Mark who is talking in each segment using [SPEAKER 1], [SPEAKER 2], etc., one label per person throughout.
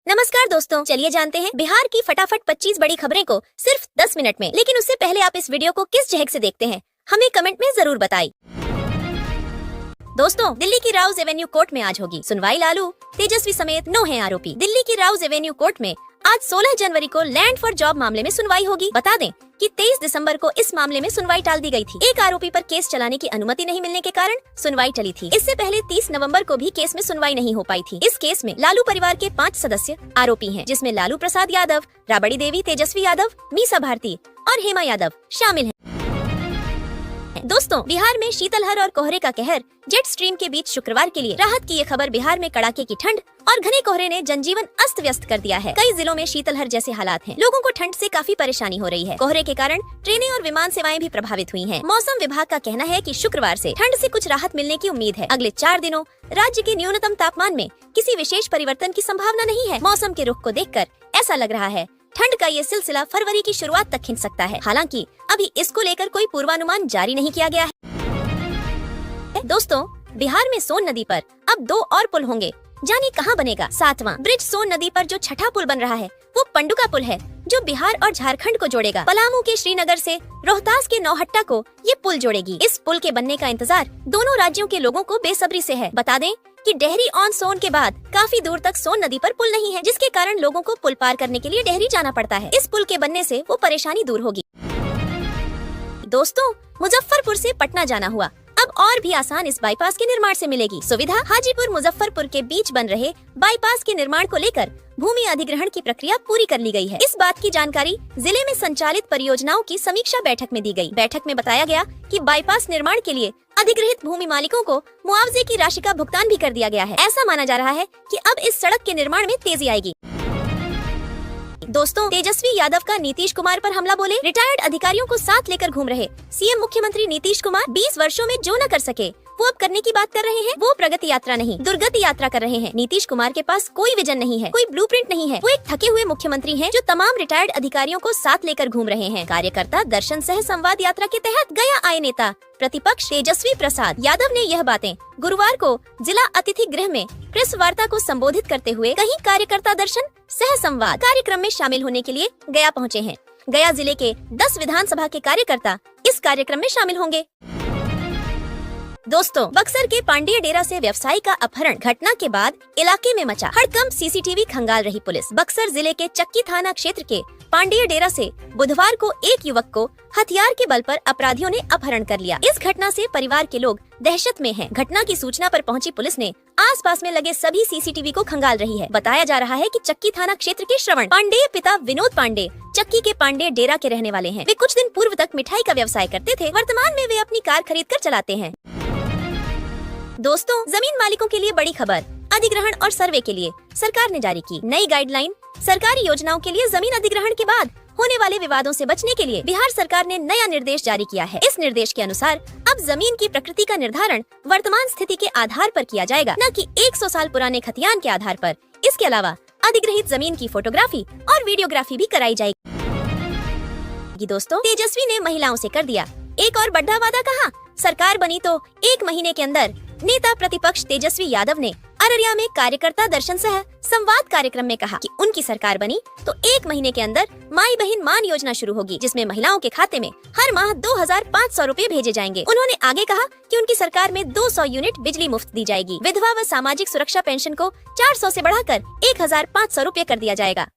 [SPEAKER 1] नमस्कार दोस्तों, चलिए जानते हैं बिहार की फटाफट 25 बड़ी खबरें को सिर्फ 10 मिनट में। लेकिन उससे पहले आप इस वीडियो को किस झहक से देखते हैं, हमें कमेंट में जरूर बताइए। दोस्तों, दिल्ली की राउज एवेन्यू कोर्ट में आज होगी सुनवाई। लालू, तेजस्वी समेत 9 हैं आरोपी। दिल्ली की राउज एवेन्यू कोर्ट में आज 16 जनवरी को लैंड फॉर जॉब मामले में सुनवाई होगी। बता दें कि 23 दिसंबर को इस मामले में सुनवाई टाल दी गई थी। एक आरोपी पर केस चलाने की अनुमति नहीं मिलने के कारण सुनवाई टली थी। इससे पहले 30 नवंबर को भी केस में सुनवाई नहीं हो पाई थी। इस केस में लालू परिवार के 5 सदस्य आरोपी हैं, जिसमें लालू प्रसाद यादव, राबड़ी देवी, तेजस्वी यादव, मीसा भारती और हेमा यादव शामिल हैं। दोस्तों, बिहार में शीतलहर और कोहरे का कहर, जेट स्ट्रीम के बीच शुक्रवार के लिए राहत की ये खबर। बिहार में कड़ाके की ठंड और घने कोहरे ने जनजीवन अस्त व्यस्त कर दिया है। कई जिलों में शीतलहर जैसे हालात हैं। लोगों को ठंड से काफी परेशानी हो रही है। कोहरे के कारण ट्रेनें और विमान सेवाएं भी प्रभावित हुई हैं। मौसम विभाग का कहना है कि शुक्रवार से ठंड से कुछ राहत मिलने की उम्मीद है। अगले 4 दिनों राज्य के न्यूनतम तापमान में किसी विशेष परिवर्तन की संभावना नहीं है। मौसम के रुख को देखकर ऐसा लग रहा है ठंड का ये सिलसिला फरवरी की शुरुआत तक खिंच सकता है। हालांकि अभी इसको लेकर कोई पूर्वानुमान जारी नहीं किया गया है। दोस्तों, बिहार में सोन नदी पर अब 2 और पुल होंगे। जानिए कहां बनेगा 7वां ब्रिज। सोन नदी पर जो छठा पुल बन रहा है वो पंडुका पुल है, जो बिहार और झारखंड को जोड़ेगा। पलामू के श्रीनगर से रोहतास के नौहट्टा को ये पुल जोड़ेगी। इस पुल के बनने का इंतजार दोनों राज्यों के लोगों को बेसब्री से है। बता दें कि डेहरी ऑन सोन के बाद काफी दूर तक सोन नदी पर पुल नहीं है, जिसके कारण लोगों को पुल पार करने के लिए डेहरी जाना पड़ता है। इस पुल के बनने से वो परेशानी दूर होगी। दोस्तों, मुजफ्फरपुर से पटना जाना हुआ अब और भी आसान इस बाईपास के निर्माण से मिलेगी सुविधा। हाजीपुर मुजफ्फरपुर के बीच बन रहे बाईपास के निर्माण को लेकर भूमि अधिग्रहण की प्रक्रिया पूरी कर ली गई है। इस बात की जानकारी जिले में संचालित परियोजनाओं की समीक्षा बैठक में दी गई। बैठक में बताया गया कि बाईपास निर्माण के लिए अधिग्रहित भूमि मालिकों को मुआवजे की राशि का भुगतान भी कर दिया गया है। ऐसा माना जा रहा है कि अब इस सड़क के निर्माण में तेजी आएगी। दोस्तों, तेजस्वी यादव का नीतीश कुमार पर हमला बोले रिटायर्ड अधिकारियों को साथ लेकर घूम रहे सीएम मुख्यमंत्री नीतीश कुमार 20 वर्षों में जो न कर सके वो अब करने की बात कर रहे हैं। वो प्रगति यात्रा नहीं, दुर्गति यात्रा कर रहे हैं। नीतीश कुमार के पास कोई विजन नहीं है, कोई ब्लूप्रिंट नहीं है। वो एक थके हुए मुख्यमंत्री हैं, जो तमाम रिटायर्ड अधिकारियों को साथ लेकर घूम रहे हैं। कार्यकर्ता दर्शन सह संवाद यात्रा के तहत गया आए नेता प्रतिपक्ष तेजस्वी प्रसाद यादव ने यह बातें गुरुवार को जिला अतिथि गृह में प्रेस वार्ता को संबोधित करते हुए कहीं। कार्यकर्ता दर्शन सह संवाद कार्यक्रम में शामिल होने के लिए गया पहुँचे हैं। गया जिले के 10 विधानसभा के कार्यकर्ता इस कार्यक्रम में शामिल होंगे। दोस्तों, बक्सर के पांडेय डेरा से व्यवसायी का अपहरण घटना के बाद इलाके में मचा हड़कंप। सीसीटीवी खंगाल रही पुलिस। बक्सर जिले के चक्की थाना क्षेत्र के पांडेय डेरा से बुधवार को एक युवक को हथियार के बल पर अपराधियों ने अपहरण कर लिया। इस घटना से परिवार के लोग दहशत में हैं। घटना की सूचना पर पहुंची पुलिस ने आसपास में लगे सभी सीसीटीवी को खंगाल रही है। बताया जा रहा है कि चक्की थाना क्षेत्र के श्रवण पांडेय पिता विनोद पांडे चक्की के पांडेय डेरा के रहने वाले हैं। वे कुछ दिन पूर्व तक मिठाई का व्यवसाय करते थे। वर्तमान में वे अपनी कार खरीद कर चलाते हैं। दोस्तों, जमीन मालिकों के लिए बड़ी खबर। अधिग्रहण और सर्वे के लिए सरकार ने जारी की नई गाइडलाइन। सरकारी योजनाओं के लिए जमीन अधिग्रहण के बाद होने वाले विवादों से बचने के लिए बिहार सरकार ने नया निर्देश जारी किया है। इस निर्देश के अनुसार अब जमीन की प्रकृति का निर्धारण वर्तमान स्थिति के आधार पर किया जाएगा, न कि 100 साल पुराने खतियान के आधार पर। इसके अलावा अधिग्रहित जमीन की फोटोग्राफी और वीडियोग्राफी भी कराई जाएगी। दोस्तों, तेजस्वी ने महिलाओं से कर दिया एक और बड़ा वादा। कहा सरकार बनी तो 1 महीने के अंदर। नेता प्रतिपक्ष तेजस्वी यादव ने अररिया में कार्यकर्ता दर्शन सह संवाद कार्यक्रम में कहा कि उनकी सरकार बनी तो 1 महीने के अंदर माई बहन मान योजना शुरू होगी, जिसमें महिलाओं के खाते में हर माह 2500 रूपए भेजे जाएंगे। उन्होंने आगे कहा कि उनकी सरकार में 200 यूनिट बिजली मुफ्त दी जाएगी। विधवा व सामाजिक सुरक्षा पेंशन को 400 से बढ़ाकर 1500 रूपए कर दिया जाएगा।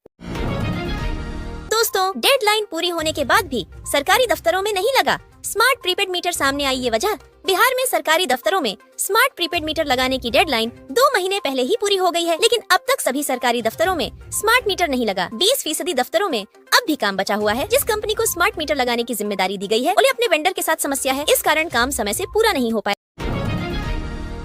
[SPEAKER 1] दोस्तों, डेडलाइन पूरी होने के बाद भी सरकारी दफ्तरों में नहीं लगा स्मार्ट प्रीपेड मीटर। सामने आई ये वजह। बिहार में सरकारी दफ्तरों में स्मार्ट प्रीपेड मीटर लगाने की डेडलाइन 2 महीने पहले ही पूरी हो गई है, लेकिन अब तक सभी सरकारी दफ्तरों में स्मार्ट मीटर नहीं लगा। 20% दफ्तरों में अब भी काम बचा हुआ है। जिस कंपनी को स्मार्ट मीटर लगाने की जिम्मेदारी दी गई है, उन्हें अपने वेंडर के साथ समस्या है। इस कारण काम समय से पूरा नहीं हो पाया।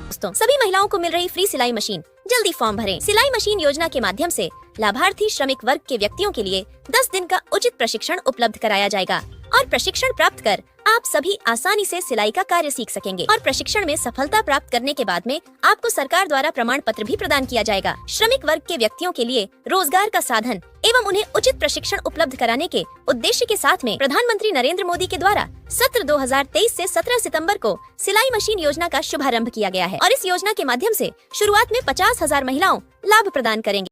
[SPEAKER 1] दोस्तों, सभी महिलाओं को मिल रही फ्री सिलाई मशीन। जल्दी फॉर्म भरें। सिलाई मशीन योजना के माध्यम से लाभार्थी श्रमिक वर्ग के व्यक्तियों के लिए 10 दिन का उचित प्रशिक्षण उपलब्ध कराया जाएगा और प्रशिक्षण प्राप्त कर आप सभी आसानी से सिलाई का कार्य सीख सकेंगे। और प्रशिक्षण में सफलता प्राप्त करने के बाद में आपको सरकार द्वारा प्रमाण पत्र भी प्रदान किया जाएगा। श्रमिक वर्ग के व्यक्तियों के लिए रोजगार का साधन एवं उन्हें उचित प्रशिक्षण उपलब्ध कराने के उद्देश्य के साथ में प्रधानमंत्री नरेंद्र मोदी के द्वारा सत्र 2023 से 17 सितंबर को सिलाई मशीन योजना का शुभारंभ किया गया है और इस योजना के माध्यम से शुरुआत में 50,000 महिलाओं लाभ प्रदान करेंगे।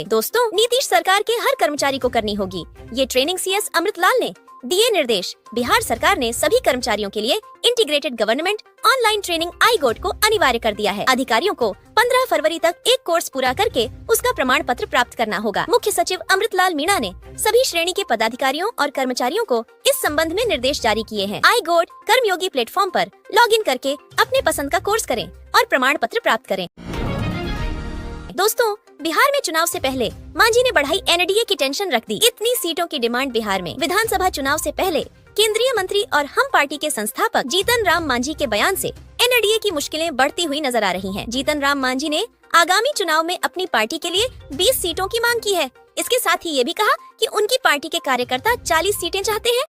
[SPEAKER 1] दोस्तों, नीतीश सरकार के हर कर्मचारी को करनी होगी ये ट्रेनिंग। सीएस अमृतलाल ने दिए निर्देश। बिहार सरकार ने सभी कर्मचारियों के लिए इंटीग्रेटेड गवर्नमेंट ऑनलाइन ट्रेनिंग आई-गोट को अनिवार्य कर दिया है। अधिकारियों को 15 फरवरी तक एक कोर्स पूरा करके उसका प्रमाण पत्र प्राप्त करना होगा। मुख्य सचिव अमृतलाल मीणा ने सभी श्रेणी के पदाधिकारियों और कर्मचारियों को इस संबंध में निर्देश जारी किए हैं। आई-गोट कर्मयोगी प्लेटफॉर्म पर लॉगिन करके अपने पसंद का कोर्स करें और प्रमाण पत्र प्राप्त करें। दोस्तों, बिहार में चुनाव से पहले मांझी ने बढ़ाई एनडीए की टेंशन रख दी। इतनी सीटों की डिमांड बिहार में। विधानसभा चुनाव से पहले केंद्रीय मंत्री और हम पार्टी के संस्थापक जीतन राम मांझी के बयान से एनडीए की मुश्किलें बढ़ती हुई नजर आ रही हैं। जीतन राम मांझी ने आगामी चुनाव में अपनी पार्टी के लिए 20 सीटों की मांग की है। इसके साथ ही ये भी कहा कि उनकी पार्टी के कार्यकर्ता 40 सीटें चाहते हैं।